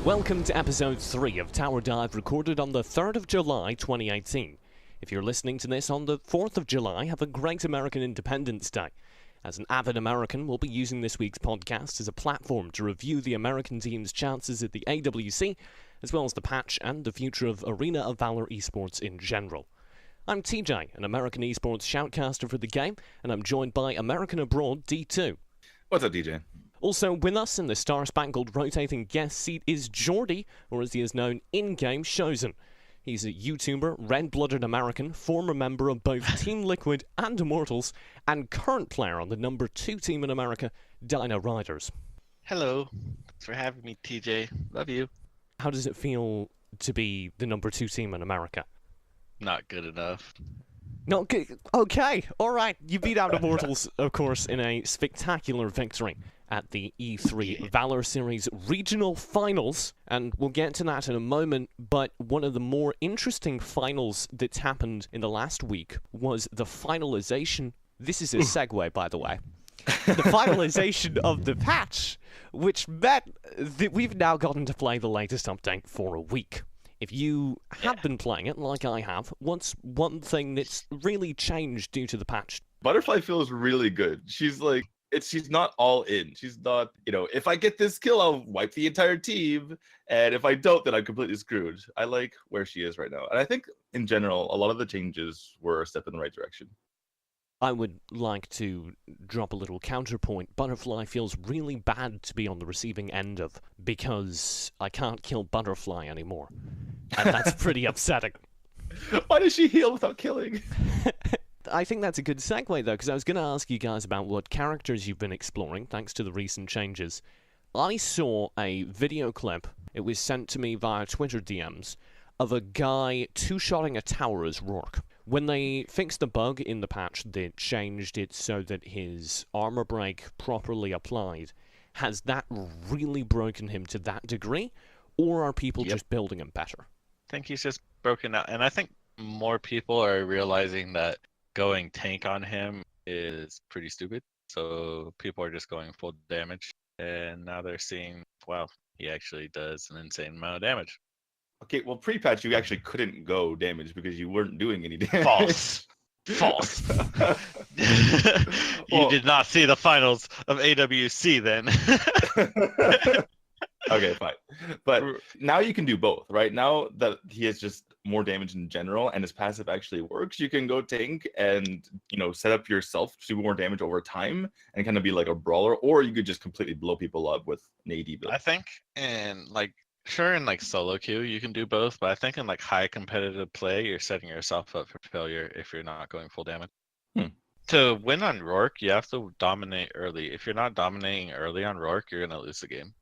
Welcome to episode 3 of Tower Dive, recorded on the 3rd of July 2018. If you're listening to this on the 4th of July, have a great American Independence Day. As an avid American, we'll be using this week's podcast as a platform to review the American team's chances at the AWC, as well as the patch and the future of Arena of Valor Esports in general. I'm TJ, an American Esports Shoutcaster for the game, and I'm joined by American Abroad DTwo. What's up, DJ? Also with us in the star-spangled rotating guest seat is Jordy, or as he is known in-game, Shozen. He's a YouTuber, red-blooded American, former member of both Team Liquid and Immortals, and current player on the number 2 team in America, Dino Riders. Hello. Thanks for having me, TJ. Love you. How does it feel to be the number 2 team in America? Not good enough. Not good. Okay, alright. You beat out Immortals, of course, in a spectacular victory at the E3 Valor Series Regional Finals, and we'll get to that in a moment, but one of the more interesting finals that's happened in the last week was the finalization. This is a segue, by the way. The finalization of the patch, which meant that we've now gotten to play the latest update for a week. If you have been playing it, like I have, what's one thing that's really changed due to the patch? Butterfly feels really good. She's not all in. She's not, if I get this kill, I'll wipe the entire team. And if I don't, then I'm completely screwed. I like where she is right now. And I think, in general, a lot of the changes were a step in the right direction. I would like to drop a little counterpoint. Butterfly feels really bad to be on the receiving end of, because I can't kill Butterfly anymore. And that's pretty upsetting. Why does she heal without killing? I think that's a good segue, though, because I was going to ask you guys about what characters you've been exploring, thanks to the recent changes. I saw a video clip, it was sent to me via Twitter DMs, of a guy two-shotting a tower as Rourke. When they fixed the bug in the patch that changed it so that his armor break properly applied, has that really broken him to that degree, or are people just building him better? I think he's just broken out, and I think more people are realizing that going tank on him is pretty stupid. So people are just going full damage, and now they're seeing, wow, he actually does an insane amount of damage. Okay, well, pre-patch, you actually couldn't go damage because you weren't doing any damage. False. You did not see the finals of AWC then. Okay, fine. But now you can do both, right? Now that he has just more damage in general and his passive actually works, you can go tank and, set up yourself to do more damage over time and kind of be like a brawler, or you could just completely blow people up with an AD build. I think in solo queue you can do both, but I think in high competitive play you're setting yourself up for failure if you're not going full damage. To win on Rourke, you have to dominate early. If you're not dominating early on Rourke, you're going to lose the game.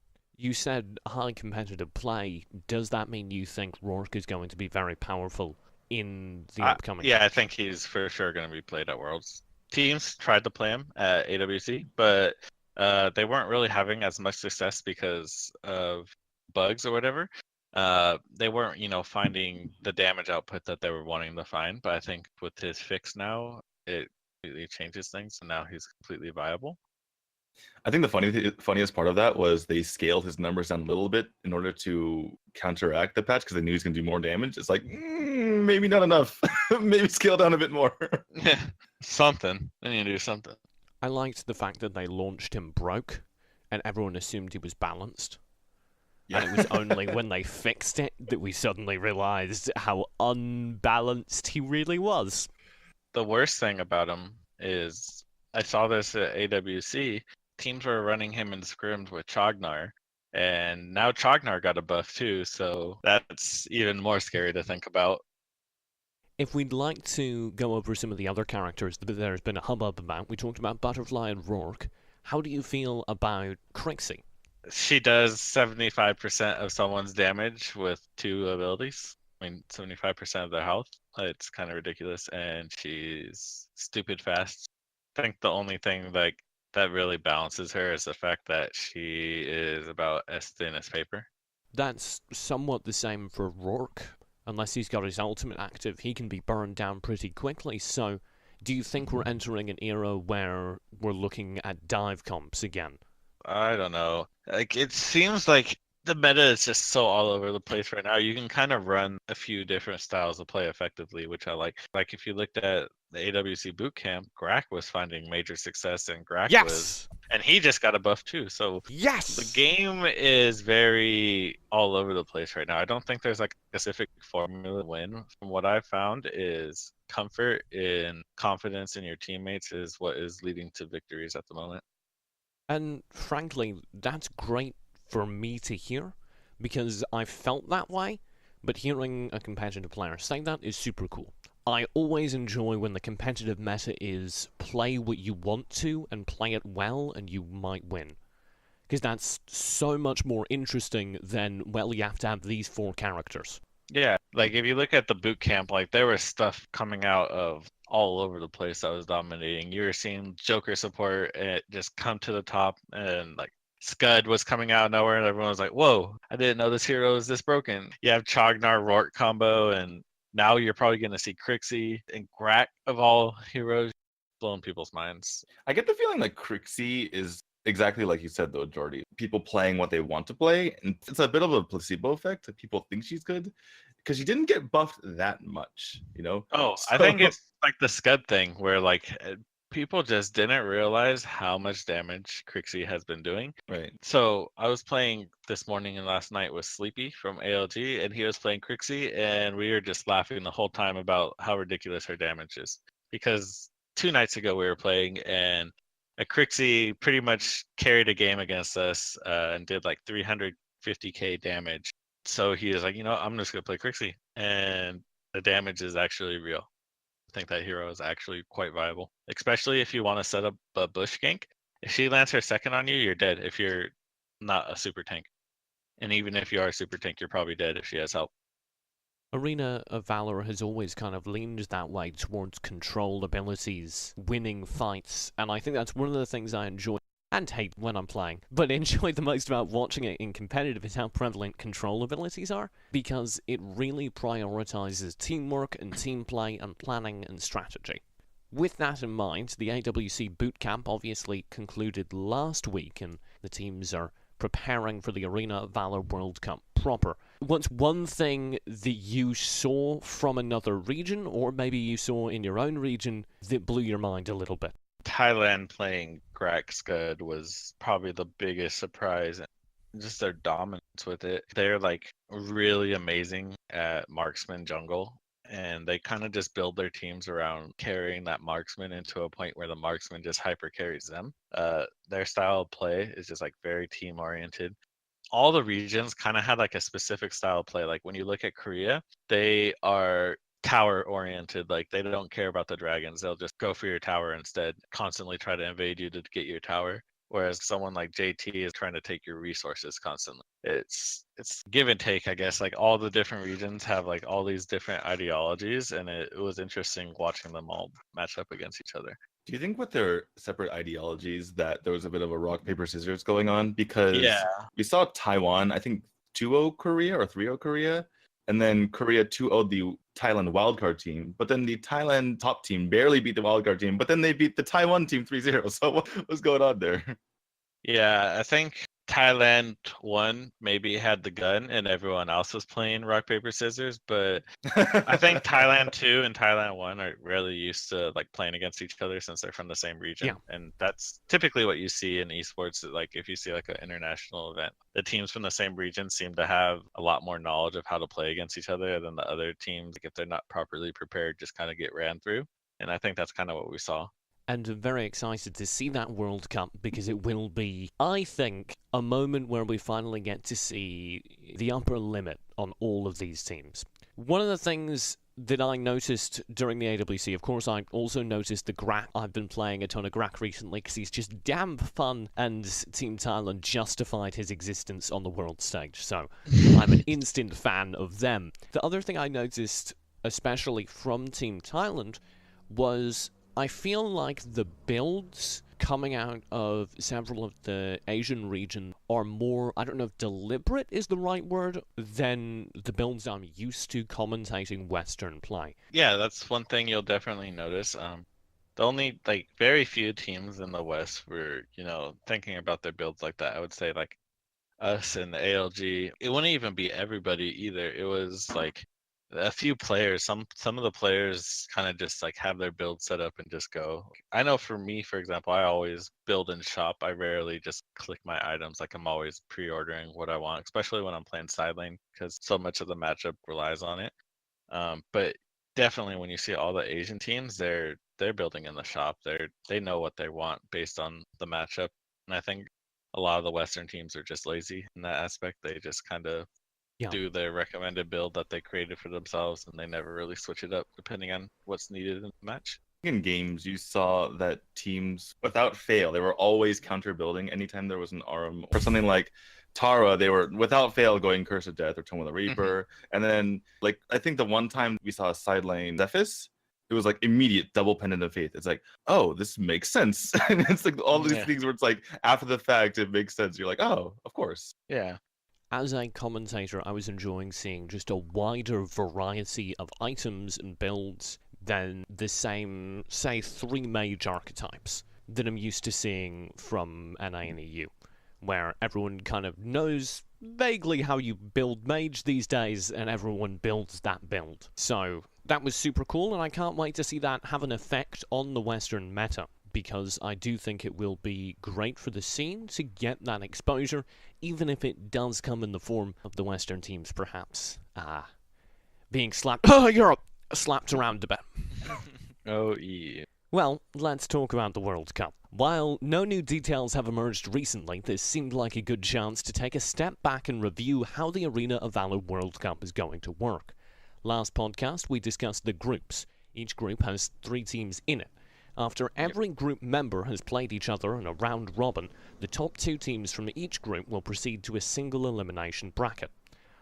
You said high competitive play. Does that mean you think Rourke is going to be very powerful in the upcoming? Yeah, I think he's for sure going to be played at Worlds. Teams tried to play him at AWC, but they weren't really having as much success because of bugs or whatever. They weren't, finding the damage output that they were wanting to find. But I think with his fix now, it completely changes things, and now he's completely viable. I think the funniest part of that was they scaled his numbers down a little bit in order to counteract the patch because they knew he's going to do more damage. It's like, maybe not enough. Maybe scale down a bit more. Yeah, something. They need to do something. I liked the fact that they launched him broke, and everyone assumed he was balanced. Yeah. And it was only when they fixed it that we suddenly realized how unbalanced he really was. The worst thing about him is, I saw this at AWC, teams were running him in scrims with Chognar, and now Chognar got a buff too, so that's even more scary to think about. If we'd like to go over some of the other characters that there's been a hubbub about, we talked about Butterfly and Rourke. How do you feel about Crixie? She does 75% of someone's damage with 2 abilities. 75% of their health. It's kind of ridiculous, and she's stupid fast. I think the only thing that really balances her is the fact that she is about as thin as paper. That's somewhat the same for Rourke. Unless he's got his ultimate active, he can be burned down pretty quickly. So, do you think we're entering an era where we're looking at dive comps again? I don't know. It seems like the meta is just so all over the place right now. You can kind of run a few different styles of play effectively, which I like. Like if you looked at the AWC bootcamp, Grak was finding major success, and and he just got a buff too. So the game is very all over the place right now. I don't think there's like a specific formula to win. From what I've found is comfort and confidence in your teammates is what is leading to victories at the moment. And frankly, that's great for me to hear, because I felt that way, but hearing a competitive player say that is super cool. I always enjoy when the competitive meta is play what you want to and play it well and you might win. Because that's so much more interesting than, well, you have to have these 4 characters. Yeah, like if you look at the boot camp, like there was stuff coming out of all over the place that was dominating. You were seeing Joker support just come to the top, and like Scud was coming out of nowhere, and everyone was like, whoa, I didn't know this hero is this broken. You have Chognar Rourke combo, and now you're probably going to see Crixie and Grak of all heroes blowing people's minds. I get the feeling like Crixie is exactly like you said, though, Jordy. People playing what they want to play, and it's a bit of a placebo effect that people think she's good because she didn't get buffed that much, you know? Oh, so... I think it's like the Scud thing where like people just didn't realize how much damage Crixie has been doing. Right. So I was playing this morning and last night with Sleepy from ALG, and he was playing Crixie, and we were just laughing the whole time about how ridiculous her damage is. Because 2 nights ago we were playing, and a Crixie pretty much carried a game against us and did like 350k damage. So he was like, you know, I'm just going to play Crixie. And the damage is actually real. I think that hero is actually quite viable, especially if you want to set up a bush gank. If she lands her second on you, you're dead if you're not a super tank. And even if you are a super tank, you're probably dead if she has help. Arena of Valor has always kind of leaned that way towards control abilities, winning fights, and I think that's one of the things I enjoy and hate when I'm playing, but enjoy the most about watching it in competitive is how prevalent control abilities are, because it really prioritizes teamwork and team play and planning and strategy. With that in mind, the AWC bootcamp obviously concluded last week, and the teams are preparing for the Arena of Valor World Cup proper. What's one thing that you saw from another region, or maybe you saw in your own region, that blew your mind a little bit? Thailand playing Grak Scud was probably the biggest surprise. Just their dominance with it. They're like really amazing at marksman jungle, and they kind of just build their teams around carrying that marksman into a point where the marksman just hyper carries them. Their style of play is just like very team oriented. All the regions kind of had like a specific style of play. Like when you look at Korea, they are tower oriented. Like they don't care about the dragons. They'll just go for your tower instead, constantly try to invade you to get your tower. Whereas someone like JT is trying to take your resources constantly. It's give and take, I guess. Like all the different regions have like all these different ideologies, and it was interesting watching them all match up against each other. Do you think with their separate ideologies that there was a bit of a rock, paper, scissors going on? Because we saw Taiwan, I think 2-0 Korea or 3-0 Korea, and then Korea 2-0'd the Thailand wildcard team. But then the Thailand top team barely beat the wildcard team, but then they beat the Taiwan team 3-0. So what's going on there? Yeah, I think Thailand won, maybe had the gun, and everyone else was playing rock, paper, scissors. But I think Thailand 2 and Thailand 1 are really used to like playing against each other since they're from the same region. Yeah. And that's typically what you see in esports. Like if you see like an international event, the teams from the same region seem to have a lot more knowledge of how to play against each other than the other teams. Like if they're not properly prepared, just kind of get ran through. And I think that's kind of what we saw. And I'm very excited to see that World Cup because it will be, I think, a moment where we finally get to see the upper limit on all of these teams. One of the things that I noticed during the AWC, of course, I also noticed the Grak. I've been playing a ton of Grak recently because he's just damn fun, and Team Thailand justified his existence on the world stage, so I'm an instant fan of them. The other thing I noticed, especially from Team Thailand, was I feel like the builds coming out of several of the Asian region are more, I don't know if deliberate is the right word, than the builds I'm used to commentating Western play. Yeah, that's one thing you'll definitely notice. The only, like, very few teams in the West were, you know, thinking about their builds like that. I would say, like, us and the ALG. It wouldn't even be everybody either. It was like a few players. Some of the players kind of just like have their build set up and just go. I know for me, for example, I always build and shop. I rarely just click my items. Like I'm always pre-ordering what I want, especially when I'm playing side lane because so much of the matchup relies on it. But definitely when you see all the Asian teams, they're building in the shop. They know what they want based on the matchup. And I think a lot of the Western teams are just lazy in that aspect. They just kind of do their recommended build that they created for themselves, and they never really switch it up depending on what's needed in the match. In games, you saw that teams, without fail, they were always counter building anytime there was an ARM or something like Tara. They were without fail going Curse of Death or Tome of the Reaper. And then, like, I think the one time we saw a side lane Zephys, it was like immediate double pendant of faith. It's like, oh, this makes sense. And it's like all these things where it's like after the fact it makes sense. You're like, oh, of course. Yeah. As a commentator, I was enjoying seeing just a wider variety of items and builds than the same, say, 3 mage archetypes that I'm used to seeing from NA and EU, where everyone kind of knows vaguely how you build mage these days, and everyone builds that build. So that was super cool, and I can't wait to see that have an effect on the Western meta, because I do think it will be great for the scene to get that exposure, even if it does come in the form of the Western teams perhaps being slapped. Oh, you're slapped around a bit. Oh, yeah. Well, let's talk about the World Cup. While no new details have emerged recently, this seemed like a good chance to take a step back and review how the Arena of Valor World Cup is going to work. Last podcast, we discussed the groups. Each group has 3 teams in it. After every group member has played each other in a round robin, the top 2 teams from each group will proceed to a single elimination bracket.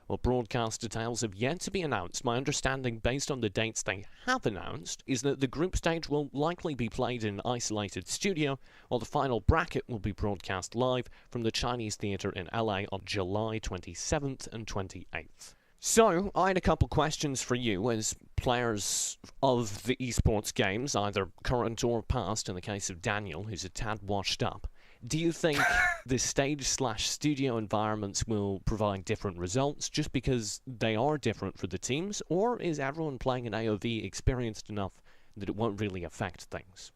While broadcast details have yet to be announced, my understanding based on the dates they have announced is that the group stage will likely be played in an isolated studio, while the final bracket will be broadcast live from the Chinese Theatre in LA on July 27th and 28th. So, I had a couple questions for you as players of the esports games, either current or past, in the case of Daniel, who's a tad washed up. Do you think the stage/studio environments will provide different results just because they are different for the teams, or is everyone playing an AOV experienced enough that it won't really affect things?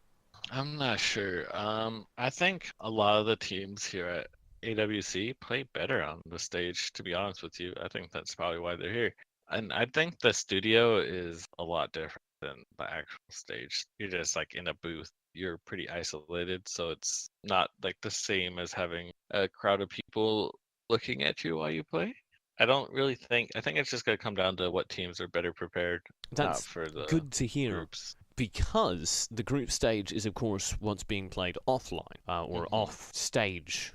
I'm not sure. I think a lot of the teams here at AWC play better on the stage, to be honest with you. I think that's probably why they're here. And I think the studio is a lot different than the actual stage. You're just like in a booth. You're pretty isolated, so it's not like the same as having a crowd of people looking at you while you play. I think it's just going to come down to what teams are better prepared. That's for the good to hear. Groups. Because the group stage is, of course, what's being played offline, or off stage.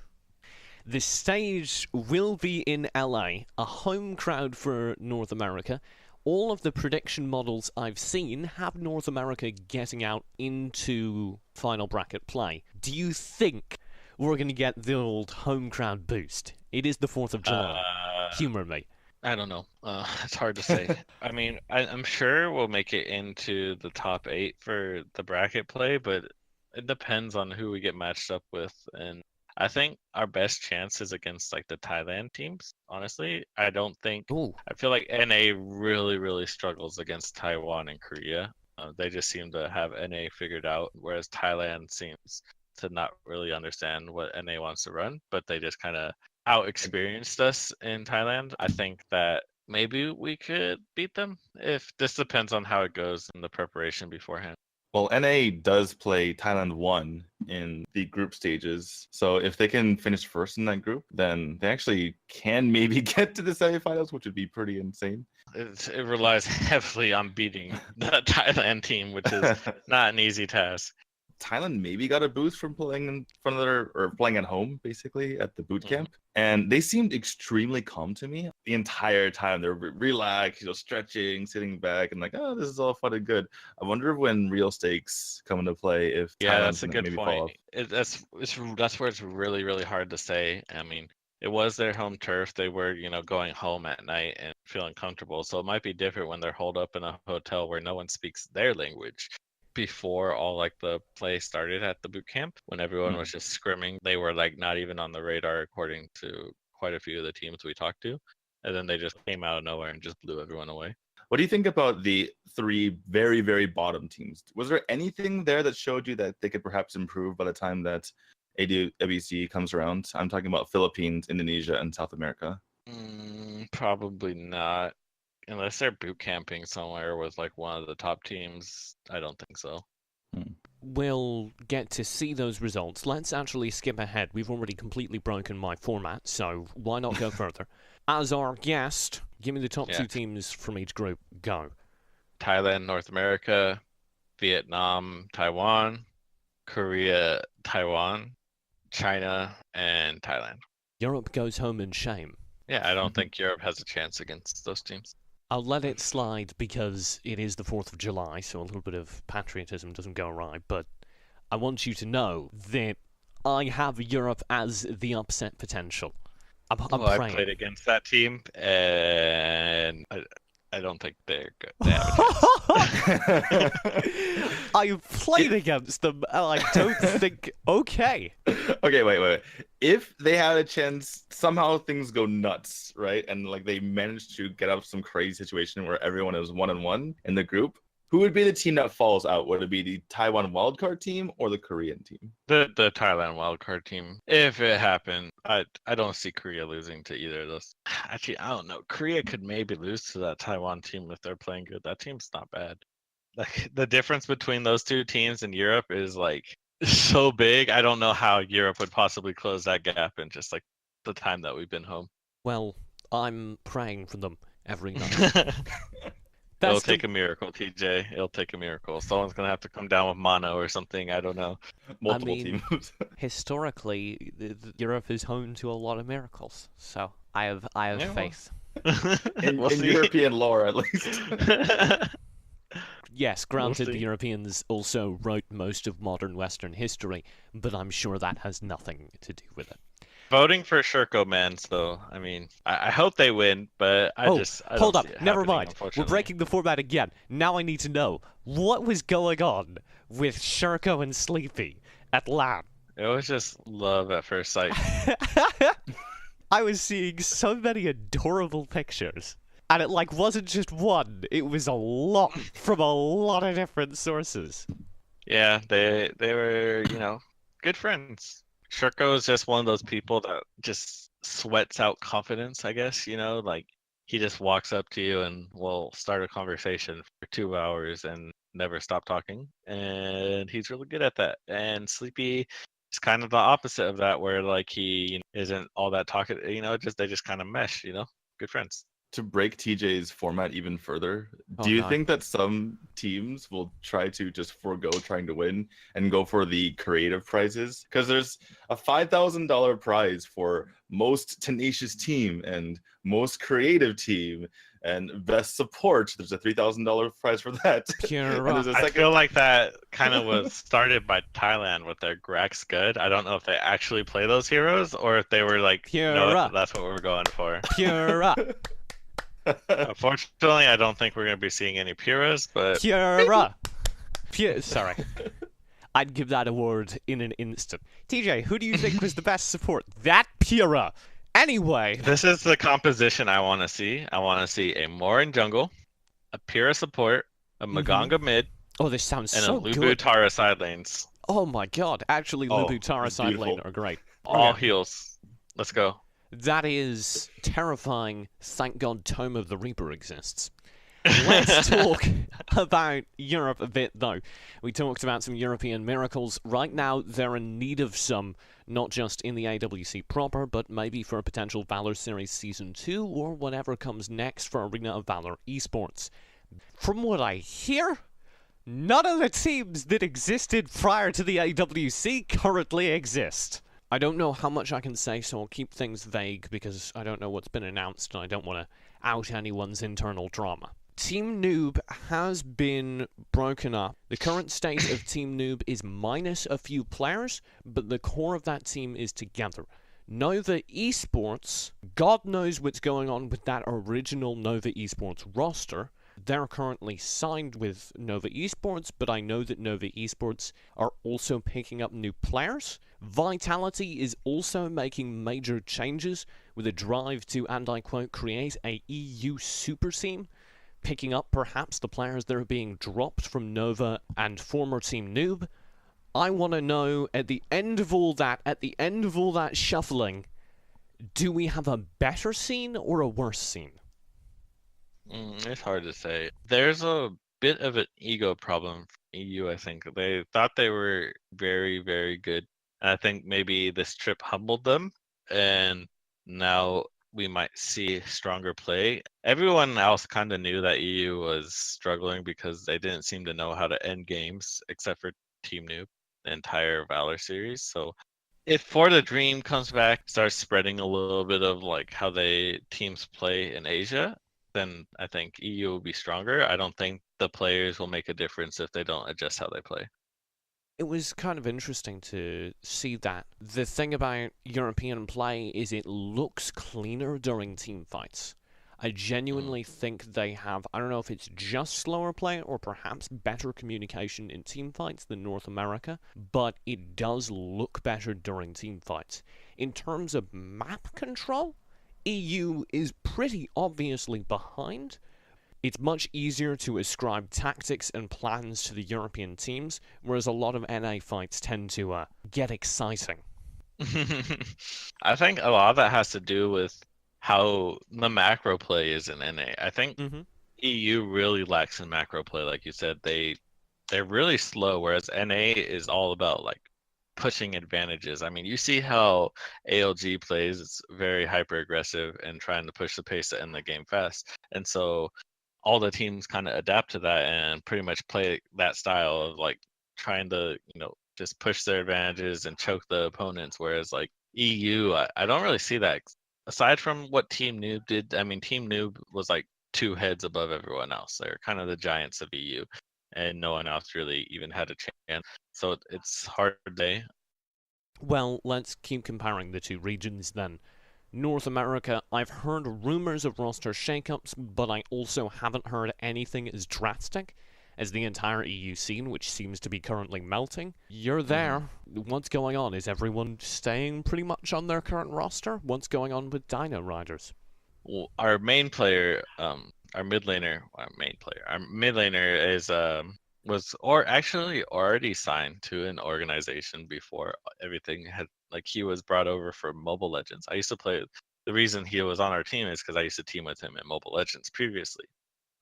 The stage will be in LA, a home crowd for North America. All of the prediction models I've seen have North America getting out into final bracket play. Do you think we're going to get the old home crowd boost? It is the 4th of July. Humor me. I don't know. It's hard to say. I mean, I'm sure we'll make it into the top 8 for the bracket play, but it depends on who we get matched up with. And I think our best chance is against like the Thailand teams. Honestly, I feel like NA really, really struggles against Taiwan and Korea. They just seem to have NA figured out, whereas Thailand seems to not really understand what NA wants to run, but they just kind of out-experienced us in Thailand. I think that maybe we could beat them. If this depends on how it goes in the preparation beforehand. Well, NA does play Thailand 1 in the group stages. So if they can finish first in that group, then they actually can maybe get to the semifinals, which would be pretty insane. It relies heavily on beating the Thailand team, which is not an easy task. Thailand maybe got a boost from playing in front of or playing at home, basically, at the boot camp. And they seemed extremely calm to me the entire time. They were relaxed, stretching, sitting back, and like, oh, this is all fun and good. I wonder when real stakes come into play, if that's a good point. That's where it's really, really hard to say. I mean, it was their home turf. They were, going home at night and feeling comfortable. So it might be different when they're holed up in a hotel where no one speaks their language. Before all like the play started at the boot camp, when everyone was just scrimming, they were like not even on the radar according to quite a few of the teams we talked to, and then they just came out of nowhere and just blew everyone away. What do you think about the 3 very, very bottom teams? Was there anything there that showed you that they could perhaps improve by the time that AWC comes around? I'm talking about Philippines, Indonesia, and South America. Probably not. Unless they're boot camping somewhere with like one of the top teams, I don't think so. We'll get to see those results. Let's actually skip ahead. We've already completely broken my format, so why not go further? As our guest, give me the top 2 teams from each group. Go. Thailand, North America, Vietnam, Taiwan, Korea, Taiwan, China, and Thailand. Europe goes home in shame. Yeah, I don't think Europe has a chance against those teams. I'll let it slide because it is the 4th of July, so a little bit of patriotism doesn't go awry, but I want you to know that I have Europe as the upset potential. I'm praying. I played against that team, and I don't think they're good. I played against them, and I don't think... Okay. Okay, wait. If they had a chance, somehow things go nuts, right? And like they managed to get out of some crazy situation where everyone is 1-1 in the group, who would be the team that falls out? Would it be the Taiwan wildcard team or the Korean team? The Thailand wildcard team. If it happened, I don't see Korea losing to either of those. Actually, I don't know. Korea could maybe lose to that Taiwan team if they're playing good. That team's not bad. Like the difference between those 2 teams in Europe is like so big. I don't know how Europe would possibly close that gap in just like the time that we've been home. Well, I'm praying for them every night. It'll take a miracle, TJ. It'll take a miracle. Someone's going to have to come down with mono or something. I don't know. Multiple teams. Historically, Europe is home to a lot of miracles. So I have faith. In European lore, at least. Yes, granted, the Europeans also wrote most of modern Western history, but I'm sure that has nothing to do with it. Voting for Sherco Mans, though. I mean, I hope they win, but I hold up. Never mind. We're breaking the format again. Now I need to know what was going on with Sherco and Sleepy at LAN. It was just love at first sight. I was seeing so many adorable pictures. And it wasn't just one, it was a lot from a lot of different sources. Yeah, they were, good friends. Sherco is just one of those people that just sweats out confidence, I guess, like he just walks up to you and will start a conversation for 2 hours and never stop talking. And he's really good at that. And Sleepy is kind of the opposite of that, where like he isn't all that talkative, they just kind of mesh, good friends. To break TJ's format even further, do you think that some teams will try to just forego trying to win and go for the creative prizes? Because there's a $5,000 prize for most tenacious team and most creative team and best support. There's a $3,000 prize for that. I feel like that kind of was started by Thailand with their Grax Good. I don't know if they actually play those heroes or if they were like, no, that's what we're going for. Pura. Unfortunately, I don't think we're going to be seeing any Puras, but... Sorry. I'd give that award in an instant. TJ, who do you think was the best support? That Pura! Anyway... This is the composition I want to see. I want to see a Morin jungle, a Pura support, a Maganga mid... Oh, this sounds so good. And a Lubu Tara side lanes. Oh my god, actually Lubu Tara side lane are great. All heals. Let's go. That is terrifying. Thank God Tome of the Reaper exists. Let's talk about Europe a bit, though. We talked about some European miracles. Right now, they're in need of some, not just in the AWC proper, but maybe for a potential Valor Series Season 2 or whatever comes next for Arena of Valor Esports. From what I hear, none of the teams that existed prior to the AWC currently exist. I don't know how much I can say, so I'll keep things vague because I don't know what's been announced and I don't want to out anyone's internal drama. Team Noob has been broken up. The current state of Team Noob is minus a few players, but the core of that team is together. Nova Esports, God knows what's going on with that original Nova Esports roster, They're currently signed with Nova Esports, but I know that Nova Esports are also picking up new players. Vitality is also making major changes with a drive to, and I quote, create a EU super team, picking up perhaps the players that are being dropped from Nova and former Team Noob. I want to know, at the end of all that shuffling, do we have a better scene or a worse scene? It's hard to say. There's a bit of an ego problem for EU, I think. They thought they were very, very good. And I think maybe this trip humbled them, and now we might see stronger play. Everyone else kind of knew that EU was struggling because they didn't seem to know how to end games, except for Team Noob, the entire Valor series. So if For the Dream comes back, starts spreading a little bit of like how they teams play in Asia, then I think EU will be stronger. I don't think the players will make a difference if they don't adjust how they play. It was kind of interesting to see that. The thing about European play is it looks cleaner during team fights. I genuinely think they have, I don't know if it's just slower play or perhaps better communication in team fights than North America, but it does look better during team fights. In terms of map control, EU is pretty obviously behind. It's much easier to ascribe tactics and plans to the European teams, whereas a lot of NA fights tend to get exciting. I think a lot of that has to do with how the macro play is in NA. I think EU really lacks in macro play, like you said. They're really slow, whereas NA is all about like pushing advantages. I mean, you see how ALG plays. It's very hyper aggressive and trying to push the pace to end the game fast. And so all the teams kind of adapt to that and pretty much play that style of like trying to, just push their advantages and choke the opponents. Whereas like EU, I don't really see that. Aside from what Team Noob did, I mean, Team Noob was like 2 heads above everyone else. They're kind of the giants of EU, and no one else really even had a chance. So it's hard to say. Well, let's keep comparing the two regions then. North America, I've heard rumors of roster shakeups, but I also haven't heard anything as drastic as the entire EU scene, which seems to be currently melting. You're there. What's going on? Is everyone staying pretty much on their current roster? What's going on with Dino Riders? Well, our mid laner is actually already signed to an organization before everything had, like, he was brought over from Mobile Legends. I used to play. The reason he was on our team is because I used to team with him in Mobile Legends previously.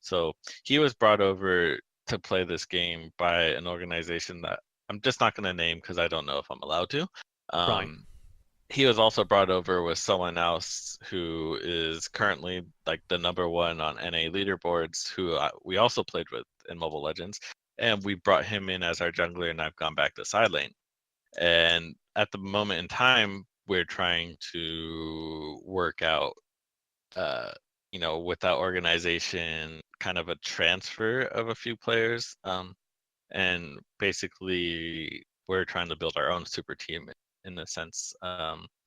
So he was brought over to play this game by an organization that I'm just not going to name because I don't know if I'm allowed to. Right. He was also brought over with someone else who is currently like the #1 on NA leaderboards, who we also played with in Mobile Legends, and we brought him in as our jungler, and I've gone back to side lane. And at the moment in time, we're trying to work out, with that organization, kind of a transfer of a few players, and basically we're trying to build our own super team in a sense.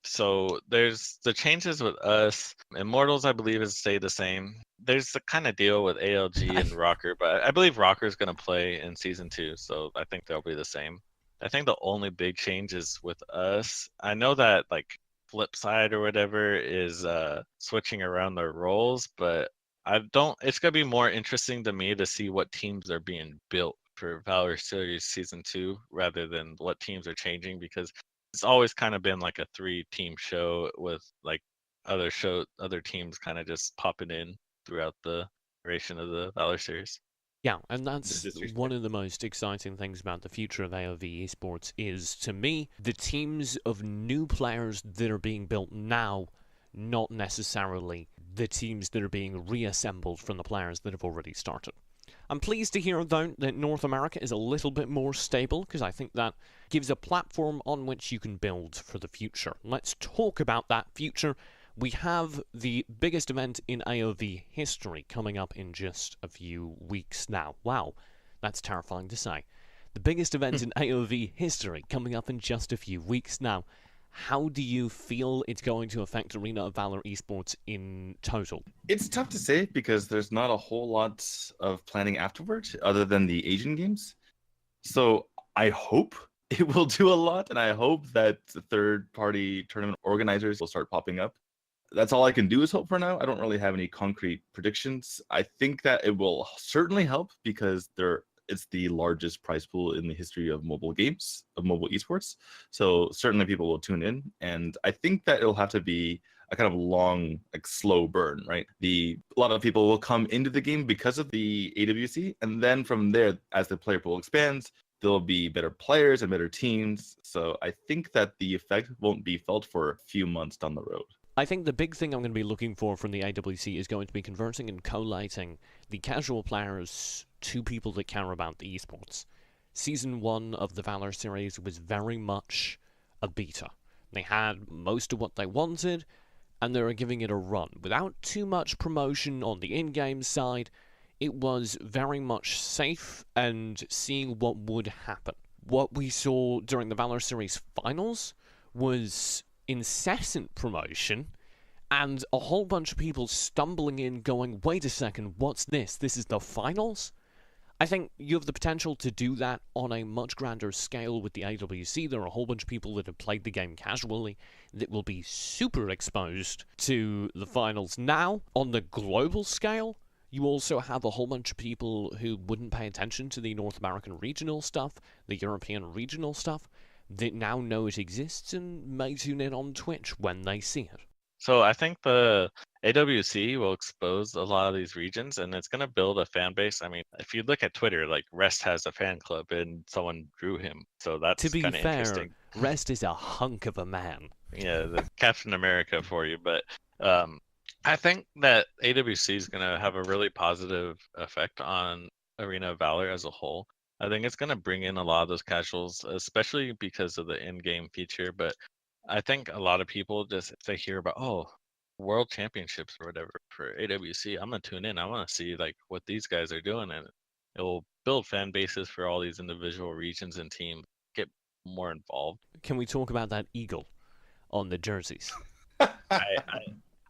So there's the changes with us. Immortals, I believe, has stayed the same. There's the kind of deal with ALG and Rocker, but I believe Rocker is going to play in Season 2, so I think they'll be the same. I think the only big change is with us. I know that like Flipside or whatever is switching around their roles, but it's going to be more interesting to me to see what teams are being built for Valor Series Season 2 rather than what teams are changing, because it's always kind of been like a 3-team show with like other teams kind of just popping in throughout the duration of the Valor Series. Yeah, and that's one of the most exciting things about the future of AOV esports is, to me, the teams of new players that are being built now, not necessarily the teams that are being reassembled from the players that have already started. I'm pleased to hear, though, that North America is a little bit more stable, because I think that gives a platform on which you can build for the future. Let's talk about that future. We have the biggest event in AOV history coming up in just a few weeks now. Wow, that's terrifying to say. The biggest event in AOV history coming up in just a few weeks now. How do you feel it's going to affect Arena of Valor Esports in total? It's tough to say because there's not a whole lot of planning afterward other than the Asian games. So I hope it will do a lot, and I hope that the third-party tournament organizers will start popping up. That's all I can do is hope for now. I don't really have any concrete predictions. I think that it will certainly help because it's the largest prize pool in the history of mobile games, of mobile esports. So certainly people will tune in. And I think that it'll have to be a kind of long, like slow burn, right? A lot of people will come into the game because of the AWC. And then from there, as the player pool expands, there'll be better players and better teams. So I think that the effect won't be felt for a few months down the road. I think the big thing I'm going to be looking for from the AWC is going to be converting and collating the casual players to people that care about the esports. Season 1 of the Valor series was very much a beta. They had most of what they wanted, and they were giving it a run. Without too much promotion on the in-game side, it was very much safe and seeing what would happen. What we saw during the Valor series finals was incessant promotion and a whole bunch of people stumbling in going, wait a second, what's this? This is the finals? I think you have the potential to do that on a much grander scale with the AWC. There are a whole bunch of people that have played the game casually that will be super exposed to the finals. Now, on the global scale, you also have a whole bunch of people who wouldn't pay attention to the North American regional stuff, the European regional stuff, that now know it exists and may tune in on Twitch when they see it. So I think the AWC will expose a lot of these regions, and it's going to build a fan base. I mean, if you look at Twitter, like Rest has a fan club, and someone drew him, so that's to be kind of fair, interesting. Rest is a hunk of a man. Yeah, the Captain America for you, but I think that AWC is going to have a really positive effect on Arena of Valor as a whole. I think it's going to bring in a lot of those casuals, especially because of the in-game feature. But I think a lot of people just, if they hear about, World Championships or whatever for AWC, I'm going to tune in. I want to see like what these guys are doing. And it will build fan bases for all these individual regions and teams, get more involved. Can we talk about that eagle on the jerseys?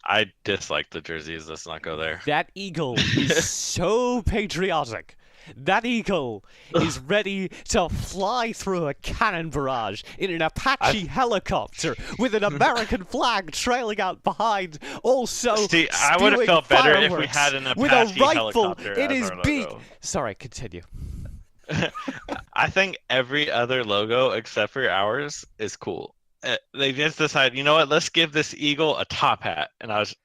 I dislike the jerseys. Let's not go there. That eagle is so patriotic. That eagle is ready to fly through a cannon barrage in an Apache helicopter with an American flag trailing out behind. Also, see, I would have felt better if we had an Apache with a rifle helicopter in as his our beak. logo. Sorry, continue. I think every other logo except for ours is cool. They just decided, you know what? Let's give this eagle a top hat, and I was.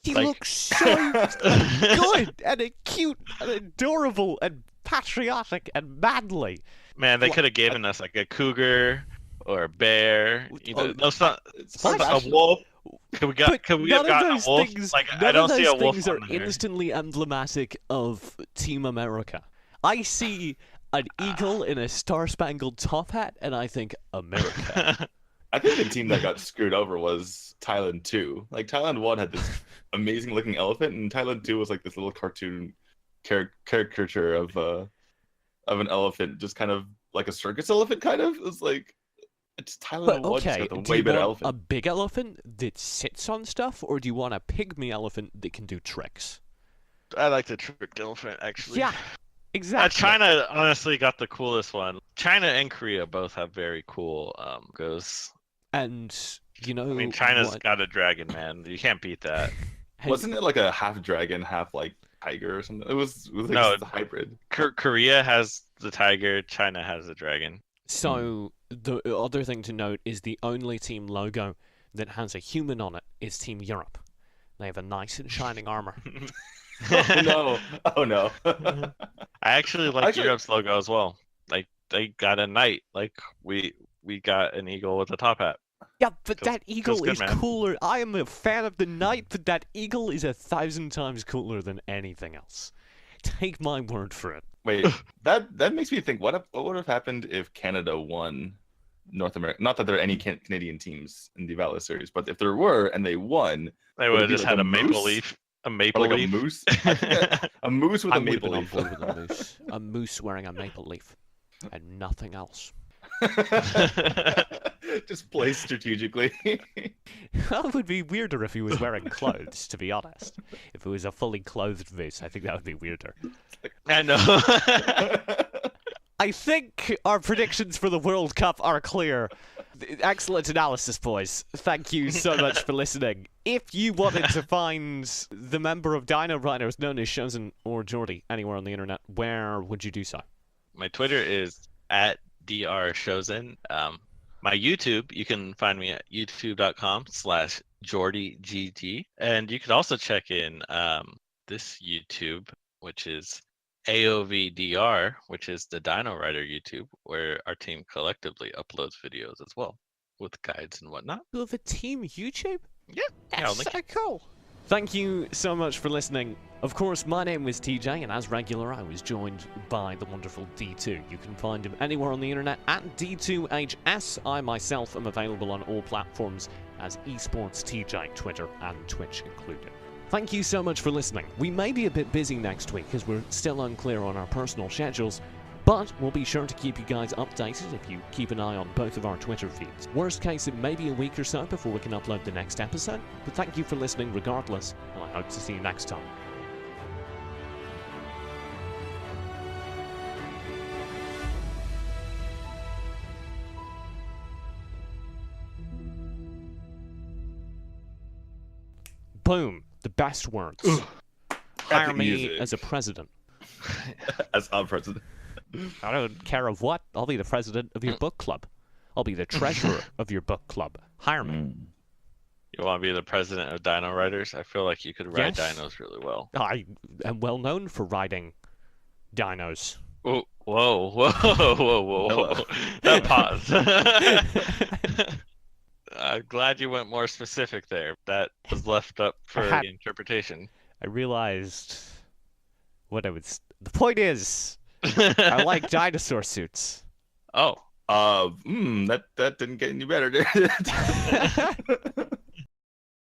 He like... looks so good and cute and adorable and patriotic and manly. Man, they could have given us like a cougar or a bear. You know, a wolf. Could we have gotten a wolf? Things, like I don't see a wolf. Things are instantly emblematic of Team America. I see an eagle in a star-spangled top hat, and I think America. I think the team that got screwed over was Thailand 2. Like Thailand 1 had this amazing looking elephant, and Thailand 2 was like this little cartoon caricature of an elephant, just kind of like a circus elephant, kind of. It was like it's Thailand 1 got the way better elephant. A big elephant that sits on stuff, or do you want a pygmy elephant that can do tricks? I like the tricked elephant, actually. Yeah, exactly. China honestly got the coolest one. China and Korea both have very cool goes. And you know, I mean, China's got a dragon, man. You can't beat that. Wasn't it like a half dragon, half like tiger or something? It was like a hybrid. Korea has the tiger. China has the dragon. So the other thing to note is the only team logo that has a human on it is Team Europe. They have a nice and shining armor. Oh no. I actually like Europe's logo as well. Like they got a knight. Like we got an eagle with a top hat. Yeah, but that eagle is man. cooler. I am a fan of the knight, but that eagle is 1,000 times cooler than anything else. Take my word for it. Wait, that makes me think. What would have happened if Canada won North America? Not that there are any Canadian teams in the Valor series, but if there were and they won, they would have just had a maple leaf. A maple leaf. A moose. A moose with a maple leaf. With a moose. A moose wearing a maple leaf, and nothing else. Just placed strategically. That would be weirder if he was wearing clothes, to be honest. If it was a fully clothed Moose, I think that would be weirder. I know. I think our predictions for the World Cup are clear. Excellent analysis, boys. Thank you so much for listening. If you wanted to find the member of Dino Riders known as Shozen or Jordy anywhere on the internet, where would you do so? My Twitter is at @DrShozen. My YouTube, you can find me at youtube.com/JordyGT. And you could also check in this YouTube, which is AOVDR, which is the Dino Rider YouTube, where our team collectively uploads videos as well, with guides and whatnot. You have a team YouTube? Yeah, That's so cool. Thank you so much for listening. Of course, my name was TJ, and as regular, I was joined by the wonderful D2. You can find him anywhere on the internet at D2HS. I myself am available on all platforms as Esports TJ, Twitter and Twitch included. Thank you so much for listening. We may be a bit busy next week as we're still unclear on our personal schedules, but we'll be sure to keep you guys updated if you keep an eye on both of our Twitter feeds. Worst case, it may be a week or so before we can upload the next episode, but thank you for listening regardless, and I hope to see you next time. Boom. The best words. Hire me music. as a president. As our president. I don't care of what. I'll be the president of your book club. I'll be the treasurer of your book club. Hire me. You want to be the president of Dino Riders? I feel like you could ride Yes. dinos really well. I am well known for riding dinos. Oh, whoa, whoa, whoa, whoa, whoa. That pause. I'm glad you went more specific there. That was left up for interpretation. I realized what I was. The point is, I like dinosaur suits. Oh. That didn't get any better, did it?